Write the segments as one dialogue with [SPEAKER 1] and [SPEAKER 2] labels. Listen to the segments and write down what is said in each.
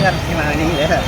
[SPEAKER 1] கரெக்டுங்களா நீங்களே?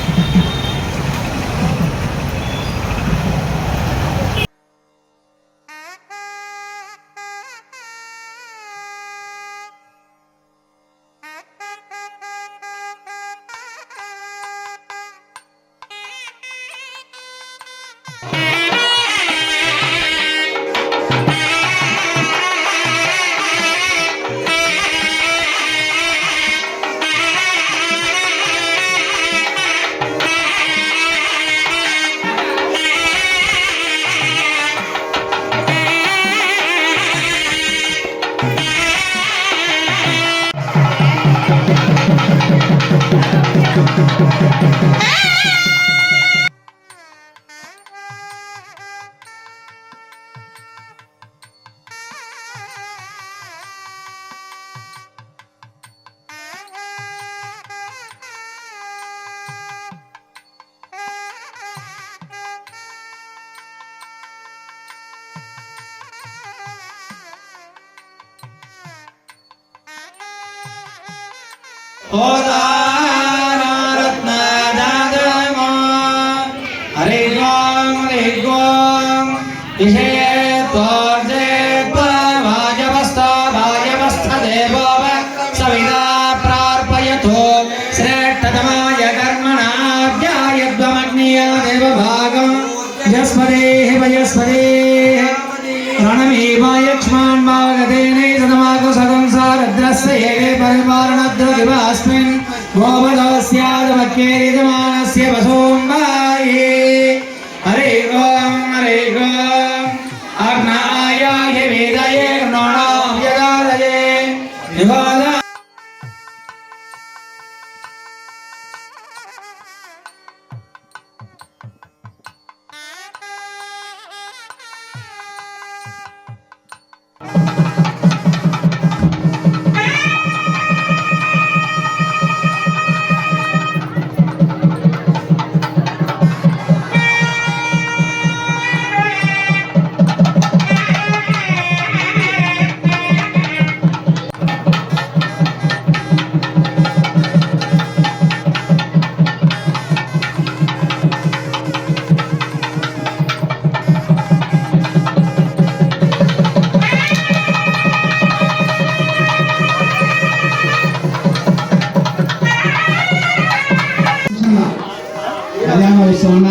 [SPEAKER 2] கல்யாண விஷயம்னா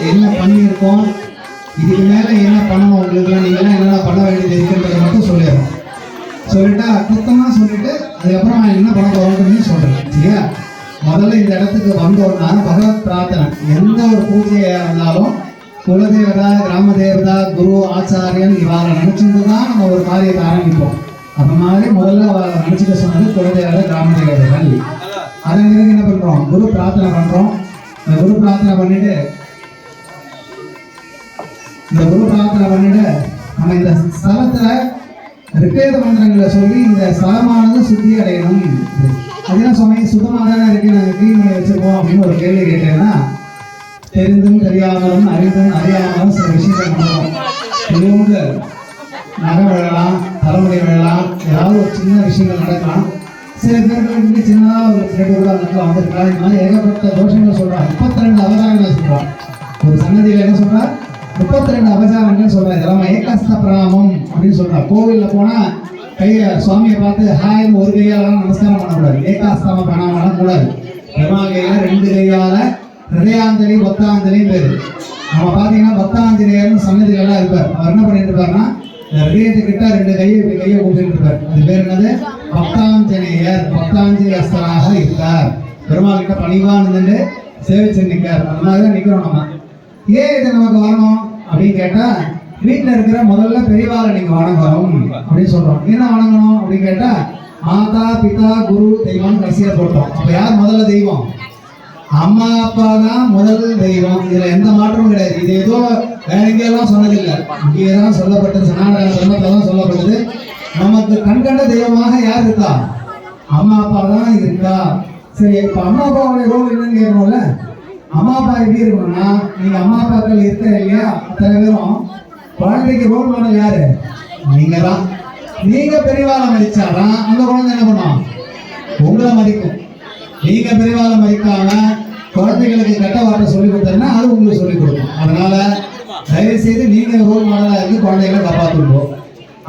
[SPEAKER 2] என்ன பண்ணியிருக்கோம், இதுக்கு மேலே என்ன பண்ணணும், உங்களுக்குலாம் நீங்களாம் என்னென்ன பண்ண வேண்டியது இருக்குன்றதை மட்டும் சொல்லிடுறோம். சொல்லிட்டா குத்தமாக சொல்லிட்டு அதுக்கப்புறம் நான் என்ன பண்ண போகிறோம்னு சொல்கிறேன். சரியா? முதல்ல இந்த இடத்துக்கு வந்தோம்னா பகவத் பிரார்த்தனை, எந்த ஒரு பூஜையாக இருந்தாலும் குலதேவதா, கிராம தேவதா, குரு, ஆச்சாரியன் இவாரை நினச்சிட்டு தான் நம்ம ஒரு காரியத்தை ஆரம்பிப்போம். அந்த மாதிரி முதல்ல நினச்சிக்க சொன்னது குலதேவதை, கிராம தேவதைகள். அதன் பிறகு என்ன பண்ணுறோம், குரு பிரார்த்தனை பண்ணுறோம். இந்த குரு பிரார்த்தனை பண்ணிட்டு நம்ம இந்த ஸ்தலத்தில் ரிப்பேத மந்திரங்களை சொல்லி இந்த ஸ்தலமானது சுத்தி அடையணும். அதெல்லாம் சொன்னீங்க, சுத்தமாக தானே இருக்கு, நாங்கள் க்ளீன் பண்ணி வச்சிருக்கோம் அப்படின்னு ஒரு கேள்வி கேட்டேன்னா, தெரிந்தும் தெரியாமலும் அறிந்தும் அறியாமலும் சில விஷயங்கள் பண்ணுவோம். இதுவும் நகை விழலாம், தலைமுறை விழலாம், ஏதாவது ஒரு சின்ன விஷயங்கள் நடக்கலாம். சில பேர்களுக்கு சின்னதாக ஒரு ஃப்ரெண்டு கூட நடக்கலாம், வந்திருக்கலாம். இந்த மாதிரி ஏகப்பட்ட தோஷங்கள் சொல்கிறான். 32 அவதாரங்கள் சொல்கிறான். ஒரு சன்னதியில் என்ன சொல்கிறார், 32 அபச்சாரங்கள் சொல்கிறார். இதெல்லாம் ஏகஸ்த பிராமம் அப்படின்னு சொல்கிறார். கோவிலில் போனால் கையை சுவாமியை பார்த்து ஹாய்னு ஒரு கையாலாம் நமஸ்காரம் பண்ணக்கூடாது. ஏகாஸ்தம பிரணாமலாம் கூடாது. பெருமாகையில் 2 கையால் ஹிருதயாஞ்சலி, பக்தாஞ்சலின்னு பேர். நம்ம பார்த்தீங்கன்னா பக்தாஞ்சலியர்னு சன்னதிகளெல்லாம் இருப்பார். அவர் என்ன பண்ணிட்டு இருப்பாருன்னா, ஹிருதயத்துக்கிட்ட 2 கையை கூப்பிட்டு இருப்பார். அது பேர் என்னது, பக்தாஞ்சலியர். பக்தாஞ்சலி அஸ்தராக இருக்கார். பெருமாள் கிட்ட பணிவான் நின்று சேவிச்சு நிற்கார். அந்த மாதிரி தான் நிற்கிறோம் நம்ம. ஏன் இது நமக்கு வரணும் அப்படின்னு கேட்டால், வீட்டில் இருக்கிற முதல்ல பெரியவாரை நீங்கள் வணங்கணும் அப்படின்னு சொல்கிறோம். என்ன வணங்கணும் அப்படின்னு கேட்டால், மாதா, பிதா, குரு, தெய்வம் கடைசியாக போட்டோம். அப்போ யார் முதல்ல தெய்வம்? அம்மா அப்பா தான் முதல் தெய்வம். இதில் எந்த மாற்றமும் கிடையாது. இது ஏதோ வேற எங்கேயெல்லாம் சொன்னதில்லை, இங்கே தான் சொல்லப்பட்டது. சனாதன தர்மத்தில் தான் சொல்லப்பட்டது. நமக்கு கண்கண்ட தெய்வமாக யார் இருக்கா? அம்மா அப்பா தான் இருக்கா. சரி, இப்போ அம்மா அப்பாவுடைய ரோல் என்னன்னு கேட்கணும்ல. அம்மா அப்பா எப்படி இருக்கணும்னா, நீங்க அம்மா அப்பாக்கள் இருக்கிற இல்லையா, அத்தனை பேரும் குழந்தைக்கு ரோல் மாடல் யாரு? நீங்க தான். நீங்க பெரியவாளை மதிச்சாதான் அந்த குழந்தை என்ன பண்ணும்? உங்களை மதிக்கும். நீங்க பெரியவாளை மதிக்காம குழந்தைகளுக்கு கெட்ட வார்த்தை சொல்லி கொடுத்தீங்கன்னா அது உங்களுக்கு சொல்லிக் கொடுக்கும். அதனால தயவு செய்து நீங்க ரோல் மாடலா இருந்து குழந்தைகளை காப்பாற்றுவோம்.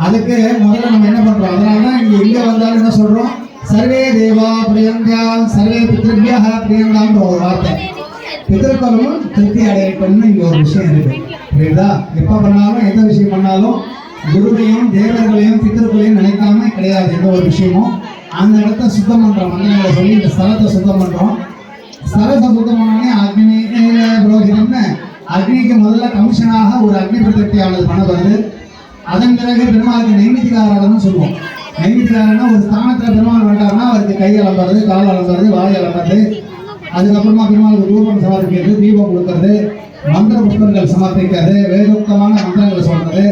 [SPEAKER 2] அதுக்கு முதல்ல நம்ம என்ன பண்றோம், அதனாலதான் இங்க வந்தாலும் என்ன சொல்றோம், சர்வே தேவா பிரியங்கா சர்வே பித்ருபியா பிரியங்கான்ற ஒரு வார்த்தை. பிதர்களும் திருப்தி அடையட்டும்னு இங்க ஒரு விஷயம் இருக்கு. புரியுதா? எப்ப பண்ணாலும் எந்த விஷயம் பண்ணாலும் குருவையும் தேவர்களையும் பிதர்களையும் நினைக்காம கிடையாது. எந்த ஒரு விஷயமும் அந்த இடத்த சுத்தம் பண்றோம். மந்திரங்களை சொல்லி இந்த ஸ்தலத்தை சுத்தம் பண்றோம். ஸ்தலத்தை சுத்தம் பண்ணோடனே அக்னி புரோகிதம்னு அக்னிக்கு முதல்ல கமிஷனாக ஒரு அக்னி பிரதிஷ்டையானது பண்ண வருது. அதன் பிறகு பெருமாளுக்கு நைமித்திகாராதனம் சொல்லுவோம். நைமித்திகாரன்னா ஒரு ஸ்தானத்துல பெருமாள் வேண்டாம்னா அவருக்கு கை அலம்புறது, கால் அலம்புறது, வாய் அலம்புறது, அதுக்கப்புறமா பெருமாளுக்கு தூபம் சமர்ப்பிக்கிறது, தீபம் கொடுக்கறது, மந்திர புஷ்பங்கள் சமர்ப்பிக்கிறது, வேதோக்தமான மந்திரங்களை சொல்றது,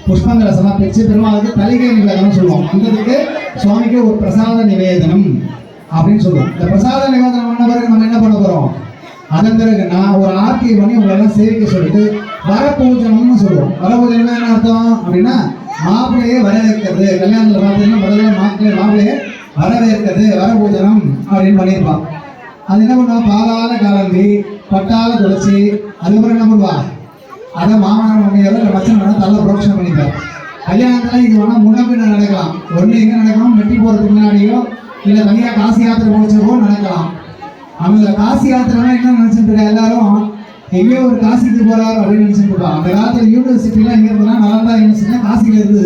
[SPEAKER 2] புஷ்பங்களை சமர்ப்பிச்சு பெருமாளுக்கு தலிகை நிவேதனம் சொல்லுவோம். மந்திரத்துக்கு சுவாமிக்கு ஒரு பிரசாத நிவேதனம் அப்படின்னு சொல்லுவோம். இந்த பிரசாத நிவேதனம் பண்ண பிறகு நம்ம என்ன பண்ண போறோம், அதன் பிறகு நான் ஒரு ஆர்த்தியை பண்ணி உங்களெல்லாம் சேவிக்க சொல்லிட்டு வரப்பூஜனம்னு சொல்லுவோம். வரப்பூஜனம் என்ன அர்த்தம் அப்படின்னா மாப்பிள்ளையே வரவேற்கிறது. கல்யாணத்துல பார்த்தீங்கன்னா முதல்ல மாப்பிள்ளையே வரவேற்கிறது, வரப்பூஜனம் அப்படின்னு பண்ணியிருப்பான். அது என்ன பண்ணுவா, பாலால கலம்பி பட்டால துளசி, அதுக்கப்புறம் என்ன பண்ணுவா, அதை மாமனார் மம்மியாரோ இல்லை மச்சனோட தலை புரோக்ஷனம் பண்ணிப்பார். கல்யாணத்துல இது வேணா முன்னப்பின்ன நடக்கலாம். ஒன்று எங்கே நடக்கணும், மெட்டி போகிறதுக்கு முன்னாடியோ இல்லை தனியாக காசி யாத்திரை முடிச்சவோ நடக்கலாம். அவங்க காசி யாத்திரைனா என்ன நினைச்சிட்டு இருக்கா, எல்லாரும் எங்கேயோ ஒரு காசிக்கு போறாரு அப்படின்னு நினைச்சிட்டு இருப்பாங்க. அந்த காலத்துல யூனிவர்சிட்டிலாம் எங்க இருந்தா நலந்தா யூனிவர்சிட்டி காசியில இருந்து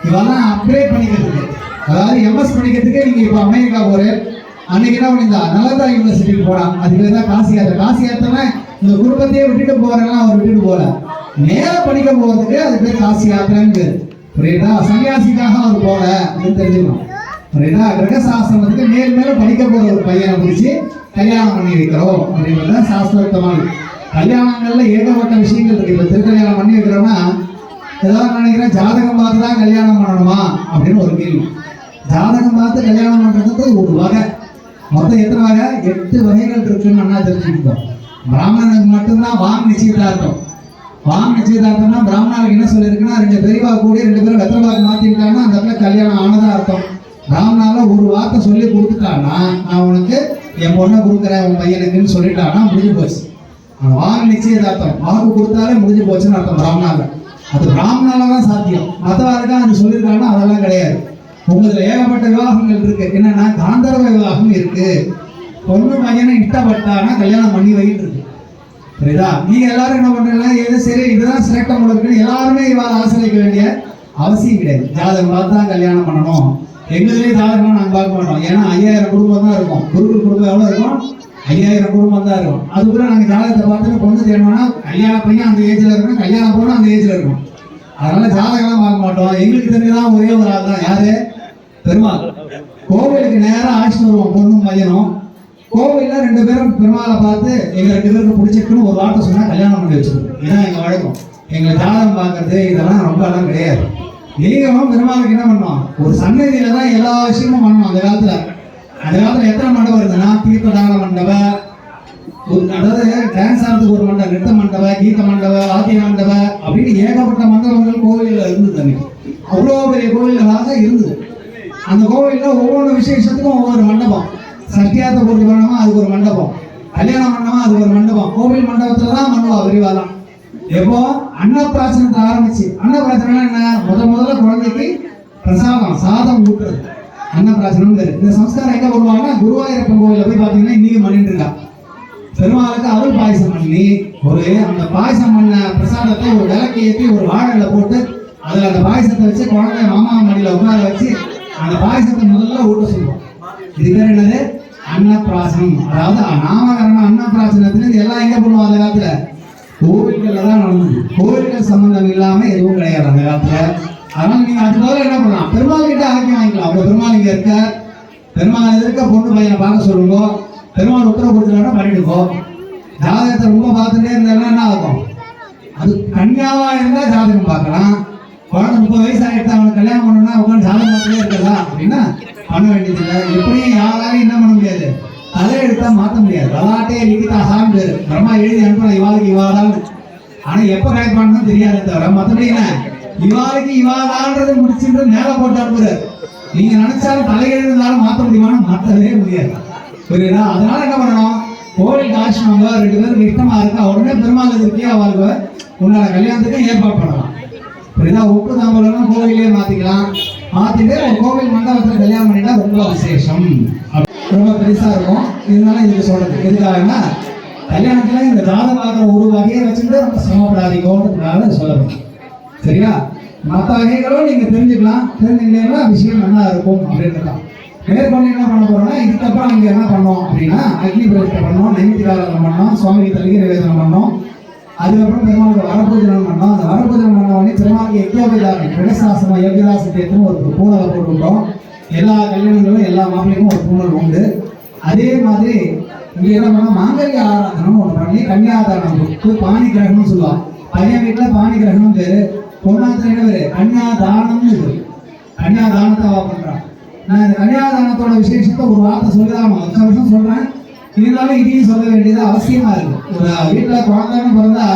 [SPEAKER 2] இதெல்லாம் அப்கிரேட் பண்ணிக்கிறதுக்கு, அதாவது எம்எஸ் பண்ணிக்கிறதுக்கே நீங்க இப்போ அமெரிக்கா போறேன். அன்னைக்கு என்ன பண்ணியிருந்தா நலந்தா யூனிவர்சிட்டிக்கு போறான். அதுக்கு தான் காசி யாத்திரை. காசி யாத்திரைனா இந்த குடும்பத்தையே விட்டுட்டு போறேன்னா அவர் விட்டுட்டு போல, நேர படிக்க போறதுக்கு அது பேர் காசி யாத்திரைன்னு. புரியுதா? சன்னியாசிக்காக அவர் போல அப்படின்னு தெரிஞ்சுக்கணும். புரியுதா? கிரகசாஸ்திரத்துக்கு மேல் மேல படிக்க போற ஒரு பையனை பிடிச்சி கல்யாணம் பண்ணி வைக்கிறோம் அப்படின்றத சாஸ்திரத்தமான. கல்யாணங்கள்ல ஏகப்பட்ட விஷயங்கள் இருக்கு. இப்ப திருக்கல்யாணம் பண்ணி வைக்கிறோம்னா ஏதாவது நினைக்கிறேன், ஜாதகம் பார்த்து தான் கல்யாணம் பண்ணணுமா அப்படின்னு ஒரு கேள்வி. ஜாதகம் பார்த்து கல்யாணம் பண்றதுக்கு ஒரு வகை, மொத்தம் எத்தனை வகை, 8 வகைகள் இருக்குன்னு நல்லா தெரிஞ்சுக்கிட்டோம். பிராமணனுக்கு மட்டும்தான் வாங்க நிச்சயதார்த்தம். வாங்க நிச்சயதார்த்தம்னா பிராமணனுக்கு என்ன சொல்லியிருக்குன்னா, 2 பெரியவா கூடி 2 பேரும் வெத்தலைவாக்கு மாத்திட்டாங்கன்னா அந்த இடத்துல கல்யாணம் ஆனதா அர்த்தம். பிராமணால ஒரு வார்த்தை சொல்லி கொடுத்துட்டான்னா, நான் உனக்கு என் பொண்ணை கொடுக்குறேன் உன் பையனுக்குன்னு சொல்லிட்டான்னா முடிஞ்சு போச்சு. வாங்க நிச்சயதார்த்தம் வாக்கு கொடுத்தாலே முடிஞ்சு போச்சுன்னு அர்த்தம் பிராமணால. அது பிராமணால தான் சாத்தியம். மற்றவாருக்கா அது சொல்லியிருக்காங்கன்னா அதெல்லாம் கிடையாது. உங்களுக்கு ஏகப்பட்ட விவாகங்கள் இருக்கு. என்னன்னா காந்தர்வ விவாகம் இருக்கு. பொண்ணு பையனை இஷ்டப்பட்டானா கல்யாணம் பண்ணி வைட்டு இருக்கு. புரியுதா? நீங்க எல்லாரும் என்ன பண்றீங்க, எது சரி இதுதான் சிரேஷ்டம் இருக்குன்னு எல்லாருமே இவாள ஆசிரியக்க வேண்டிய அவசியம் கிடையாது. ஜாதகம் பார்த்து தான் கல்யாணம் பண்ணணும். எங்களுடைய ஜாதகம் நாங்கள் பார்க்க மாட்டோம். ஏன்னா 5000 குடும்பம் தான் இருக்கும். குருகுல் குடும்பம் எவ்வளோ இருக்கும், 5000 குடும்பம் தான் இருக்கும். அதுக்குள்ள நாங்கள் ஜாதகத்தை பார்த்துட்டு பொண்ணு தேடணும்னா கல்யாண பையன் அந்த ஏஜ்ல இருக்கணும், கல்யாணம் பொண்ணு அந்த ஏஜ்ல இருக்கும். அதனால ஜாதகம்லாம் பார்க்க மாட்டோம். எங்களுக்கு தெரிஞ்சுதான் ஒரே ஒரு ஆள் தான், யாரு, பெருமாள். கோவிலுக்கு நேரம் ஆட்சிட்டு வருவோம் பொண்ணும் பையனும். கோவில்ல 2 பேரும் பெருமாளை பார்த்து எங்க 2 பேருக்கு பிடிச்சிருக்குன்னு ஒரு வார்த்தை சொன்னா கல்யாணம் பண்ணி வச்சிருக்கோம். இதுதான் எங்க வழக்கம். எங்களை ஜாதகம் பார்க்கறது இதெல்லாம் ரொம்ப எல்லாம் கிடையாது. நீங்களும் பெருமாளுக்கு என்ன பண்ணோம், ஒரு சன்னதியில தான் எல்லா விஷயமும் பண்ணணும். அந்த காலத்துல எத்தனை மண்டபம் இருந்ததுன்னா, தீர்த்ததான மண்டபம், அதாவது டான்ஸ் ஆடுறதுக்கு ஒரு மண்டபம், நிறுத்த மண்டபம், கீத மண்டபம், வாத்திய மண்டபம் அப்படின்னு ஏகப்பட்ட மண்டபங்கள் கோவில்ல இருந்தது. அன்னைக்கு அவ்வளோ பெரிய கோவில்களாக இருந்தது. அந்த கோவில்ல ஒவ்வொரு விசேஷத்துக்கும் ஒவ்வொரு மண்டபம். சஷ்டியாத்த பூர்த்தி பண்ணணுமா அதுக்கு ஒரு மண்டபம், கல்யாணம் பண்ணணுமா அதுக்கு ஒரு மண்டபம். கோவில் மண்டபத்துல தான் பண்ணுவா விரிவாலாம். எப்போ அன்னப்பிராசனத்தை ஆரம்பிச்சு, அன்னப்பிராசனம் என்ன, முதல்ல குழந்தைக்கு பிரசாதம் சாதம் ஊட்டுறது அன்னப்பிராசனம். இந்த சம்ஸ்காரம் எங்க பண்ணுவாங்கன்னா குருவாயூரப்பன் கோவில போய் பார்த்தீங்கன்னா இன்னைக்கு பண்ணிட்டு இருக்கா. பெருமாளுக்கு அவள் பாயசம் பண்ணி அந்த பாயசம் பண்ண பிரசாதத்தை ஒரு விளக்கு ஏற்றி ஒரு வாழையில போட்டு அதுல அந்த பாயசத்தை வச்சு குழந்தை மாமா மடியில உட்கார வச்சு அந்த பாயசத்தை முதல்ல ஊட்ட சொல்லுவோம். இது பேர் என்னது, அன்னப்பிராசனம். அதாவது நாமகரணம் அன்னப்பிராசனத்துல எல்லாம் எங்க பண்ணுவோம் அந்த காலத்துல கோவில்கள்ல தான் நடந்தது. கோவில்கள் சம்பந்தம் இல்லாம எதுவும் கிடையாது அந்த காலத்துல. அதனால நீங்க அது போல என்ன பண்ணலாம், பெருமாள் கிட்ட ஆக்கியம் வாங்கிக்கலாம். உங்க பெருமாள் இங்க இருக்க, பெருமாள் இருக்க பொண்ணு பையனை பார்க்க சொல்லுங்க. பெருமாள் உத்தரவு கொடுத்துட்டா பண்ணிடுங்கோ. ஜாதகத்தை ரொம்ப பார்த்துட்டே இருந்தாலும் என்ன ஆகும், அது கன்யாவா இருந்தா ஜாதகம் பார்க்கலாம். குழந்தை 30 வயசு ஆகிட்டு அவனுக்கு கல்யாணம் பண்ணணும்னா உட்காந்து ஜாதகம் பார்த்துட்டே இருக்கதா அப்படின்னா பண்ண வேண்டியது இல்லை. எப்படியும் யாராலையும் என்ன பண்ண முடியாது, தலையெழுத்தா மாற்ற முடியாது. அதாட்டே லிகிதா சாமி பேரு பிரம்மா எழுதி அனுப்பலாம் இவாளுக்கு இவாளான்னு. ஆனா எப்ப கனெக்ட் பண்ணணும் தெரியாது தவிர மற்றபடி என்ன இவாளுக்கு இவாளான்றது முடிச்சுன்றது மேல போட்டு அனுப்புறாரு. நீங்க நினைச்சாலும் தலையெழுந்தாலும் மாற்ற முடியுமான்னு மாற்றவே முடியாது. புரியுதா? அதனால என்ன பண்ணணும், கோவில் காசுனவங்க 2 பேருக்கு இஷ்டமா இருக்கா உடனே பெருமாள் எதிர்க்கியா வாழ்க்கை உன்னோட கல்யாணத்துக்கு ஏற்பாடு பண்ணலாம். புரியுதா? உப்பு தாம்பூலம் கோவிலே மாத்திக்கலாம், மாத்திட்டு ஒரு கோவில் மண்டபத்தில் கல்யாணம் பண்ணிட்டா ரொம்ப விசேஷம், ரொம்ப பெருசா இருக்கும். இதனால இதுக்கு சொல்றது எதுக்காகனா, கல்யாணத்துல இந்த ஜாதகம் பார்க்குற ஒரு வகையை வச்சுட்டு ரொம்ப சிரமப்படாதீங்கன்றதுக்காக சொல்லணும். சரியா? மற்ற வகைகளும் நீங்க தெரிஞ்சுக்கலாம், தெரிஞ்சுக்கிட்டீங்கன்னா விஷயம் நல்லா இருக்கும் அப்படின்றதான். மேற்கொண்டு என்ன பண்ண போறோம்னா, இதுக்கப்புறம் இங்க என்ன பண்ணோம் அப்படின்னா, அக்னி பிரதிஷ்டை பண்ணோம், நைவேத்தியாராதனை பண்ணோம், சுவாமிக்கு தலிகை நிவேதனம் பண்ணோம், அதுக்கப்புறம் பெருமாளுக்கு வரபூஜனம் பண்ணோம். அந்த வரபூஜனம் பண்ண உடனே பெருமாளுக்கு யஜ்யோபேதாரம் பிரகசாசனம் யோகிதாசத்தியத்துன்னு ஒரு பூனலை போட்டு விட்டோம். எல்லா கல்யாணங்களும் எல்லா மாப்பிள்ளைக்கும் ஒரு பூனல் உண்டு. அதே மாதிரி இங்க என்ன பண்ணோம், மாங்கல்ய ஆராதனம் ஒன்று பண்ணி கன்னியாதானம் கொடுத்து பாணி கிரகம்னு சொல்லுவாங்க. பையன் வீட்டுல பாணி கிரகணம் பேரு, பொண்ணாத்துல என்ன பேரு கன்னியாதானம்னு இருக்கு. கன்னியாதானத்தை பண்றான். நான் இந்த கன்னியாதானத்தோட விசேஷத்தை ஒரு வார்த்தை சொல்லிதான் வருஷம் சொல்றேன், இருந்தாலும் இதையும் சொல்ல வேண்டியது அவசியமா இருக்கு. ஒரு வீட்டுல குழந்தைன்னு பிறந்தா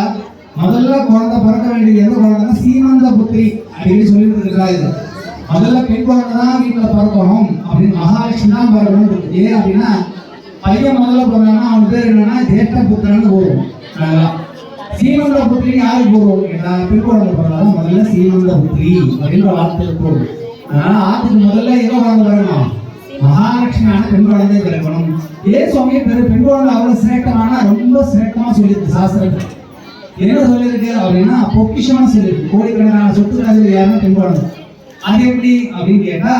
[SPEAKER 2] முதல்ல குழந்தை பிறக்க வேண்டியது எந்த குழந்தைன்னா சீமந்த புத்திரி அப்படின்னு சொல்லிட்டு இருக்கா. இது முதல்ல பெண் குழந்தை தான் வீட்டுல பிறக்கணும் அப்படின்னு மகாலட்சுமி தான் பிறக்கணும் இருக்கு. ஏன் அப்படின்னா, பையன் முதல்ல பிறந்தாங்கன்னா அவன் பேர் என்னன்னா ஜேஷ்ட புத்திரன்னு போடுவோம். சீமந்த புத்திரி யாருக்கு போடுவோம், பெண் குழந்தை பிறந்தாதான் முதல்ல சீமந்த புத்திரி அப்படின்ற வார்த்தையில போடுவோம். அதனால ஆத்துக்கு முதல்ல எங்க குழந்தை பிறக்கணும், மகாலட்சுமியான பெண் குழந்தை பிறக்கணும். ஏன் சுவாமி பெண் குழந்தை அவ்வளவு சிரேட்டமான ரொம்ப சிரேட்டமா சொல்லியிருக்கு சாஸ்திரத்தை. என்ன சொல்லியிருக்கு அப்படின்னா, பொக்கிஷமா சொல்லியிருக்கு. கோடிக்கணக்கான சொத்துக்கள் யாருன்னா பெண் குழந்தை. அது எப்படி அப்படின்னு கேட்டா,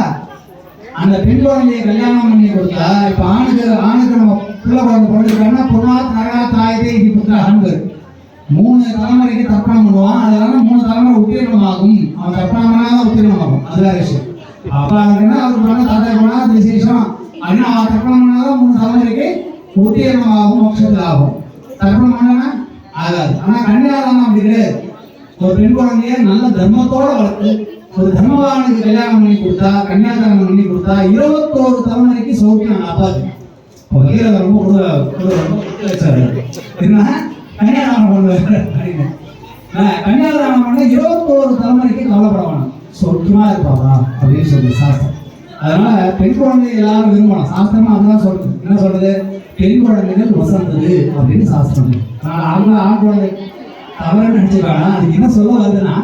[SPEAKER 2] அந்த பெண் குழந்தைய கல்யாணம் பண்ணி கொடுத்தா, இப்ப ஆணுக்கு நம்ம பிள்ளை குழந்தை பிறந்திருக்காங்கன்னா பொருளாத் நரகா தாயதே இது புத்திரஹன்பு 3 தலைமுறைக்கு தர்ப்பணம் பண்ணுவான். அதனால 3 தலைமுறை உத்தீர்ணமாகும். அவன் தர்ப்பணம் பண்ணாதான் உத்தீர்ணமாகும். அதுதான் விஷயம். அப்ப அதுன்னா அவருக்கு பண்ண தாத்தா போனா அது விசேஷம் அப்படின்னா, அவன் தர்ப்பணம் பண்ணாதான் 3 தலைமுறைக்கு உத்தீர்ணமாகும், மோட்சத்தில் ஆகும். தர்ப்பணம் பண்ணனா ஆகாது. ஆனா கன்னியாதானம் அப்படி கிடையாது. ஒரு பெண் குழந்தைய நல்ல தர்மத்தோட வளர்த்து ஒரு தர்மவானுக்கு கல்யாணம் பண்ணி கொடுத்தா, கன்னியாதானம் பண்ணி கொடுத்தா 21 தலைமுறைக்கு சௌக்கியம் ஆகாது. ரொம்ப வச்சாரு என்ன கன்னியாதானம் பண்ணுவாரு அப்படின்னு. கன்னியாதானம் பண்ண 21 தலைமுறைக்கு கவலைப்பட வேணாம், சௌக்கியமா இருப்பாரா அப்படின்னு சொல்லி சாஸ்திரம். அதனால பெண் குழந்தை எல்லாரும் விரும்பணும். சாஸ்திரமா அதுதான் சொல்றது. என்ன சொல்றது, பெண் குழந்தைகள் வசந்தது அப்படின்னு சாஸ்திரம். ஆண் குழந்தை தவறு நினைச்சுக்காங்க. அதுக்கு என்ன சொல்ல வருதுன்னா,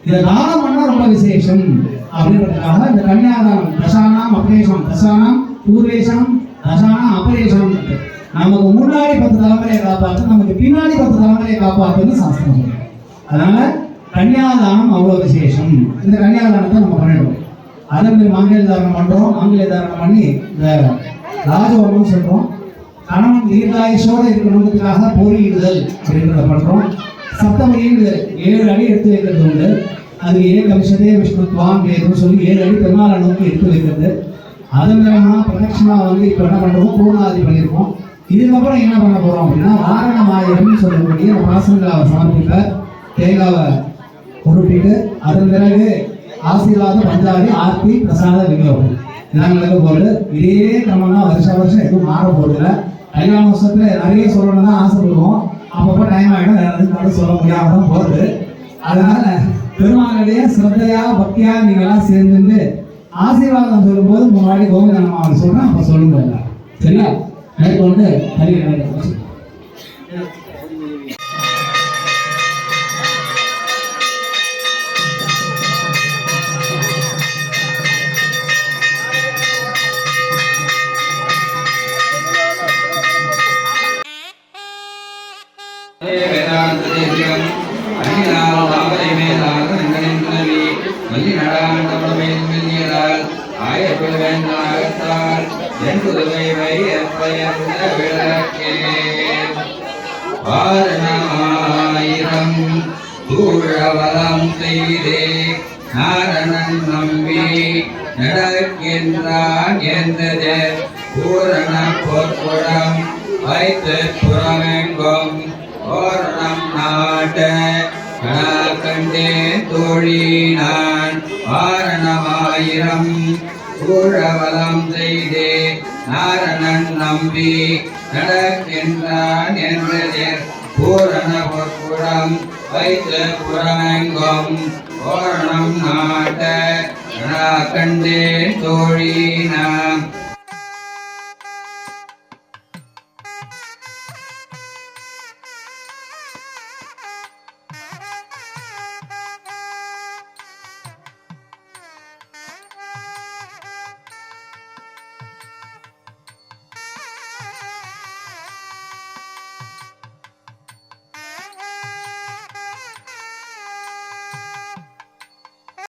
[SPEAKER 2] இதை தானம் பண்ணா ரொம்ப விசேஷம் அப்படின்றதுக்காக இந்த கன்னியாதானம் தசானாம் அபரேஷம், தசானாம் பூர்வேஷம் தசானாம் அபரேஷம், நமக்கு முன்னாடி 10 தலைமுறையை காப்பாற்று, நமக்கு பின்னாடி 10 தலைமுறையை காப்பாற்றுன்னு சாஸ்திரம் சொல்லுது. அதனால கன்னியாதானம் அவ்வளவு விசேஷம். இந்த கன்னியாதானத்தை நம்ம பண்ணிடுவோம். அதே மாதிரி மாங்கல்ய தாரணம் பண்றோம். மாங்கல்ய தாரணம் பண்ணி இந்த ராஜவர்மம் சொல்றோம். கணவன் தீர்காயுஷோட இருக்கணுன்றதுக்காக போரியிடுதல் அப்படின்றத பண்றோம். சப்தமணின்னு 7 அடி எடுத்து வைக்கிறது உண்டு. அது ஏகவிஷதே விஷ்ணுத்வான் வேதம் சொல்லி 7 அடி பெருமாளை நோக்கி எடுத்து வைக்கிறது. அதன் மூலமா பிரதட்சணா இப்போ என்ன பண்றோம், பூர்ணாதி பண்ணியிருக்கோம். இதுக்கப்புறம் என்ன பண்ண போறோம் அப்படின்னா, வாரணமாயிரம்னு சொல்லக்கூடிய வாசங்களை அவர் சமர்ப்பிக்க தேங்காவை உருட்டிட்டு அதன் பிறகு ஆசீர்வாத பஞ்சாதி ஆர்த்தி பிரசாத விநியோகம் இதெல்லாம் நடக்க போகுது. இதே கிரமம் தான் வருஷம் எதுவும் மாற போறதில்லை. கல்யாண வருஷத்துல நிறைய சொல்லணும்னு தான் ஆசைப்படுவோம். அப்பப்போ டைம் ஆகிடும், வேற எதுவும் சொல்ல முடியாம தான் போகுது. அதனால பெருமாளுடைய சிரத்தையா பக்தியா நீங்க எல்லாம் சேர்ந்து ஆசீர்வாதம் சொல்லும் போது முன்னாடி கோவிந்தனமா அவர் சொல்றேன், அப்ப சொல்லுங்க. சரியா? மேற்கொண்டு தனியாக
[SPEAKER 1] வாரணமாயிரம் தூழவலம் செய்தே நாரணன் நம்பி நடக்கின்றான் என்றது பூரண பொற்குடம் வைத்து புறமெங்கும் ஓரணம் நாட்ட கண்டே தோழி நான் வாரணமாயிரம் ஊழவலம் செய்தே நாரணன் நம்பி நடக்கின்றான் என்றது பூரண பொற்குடம் வைத்து புறமெங்கும் ஓரணம் நாட்ட கண்டே தோழி நாம்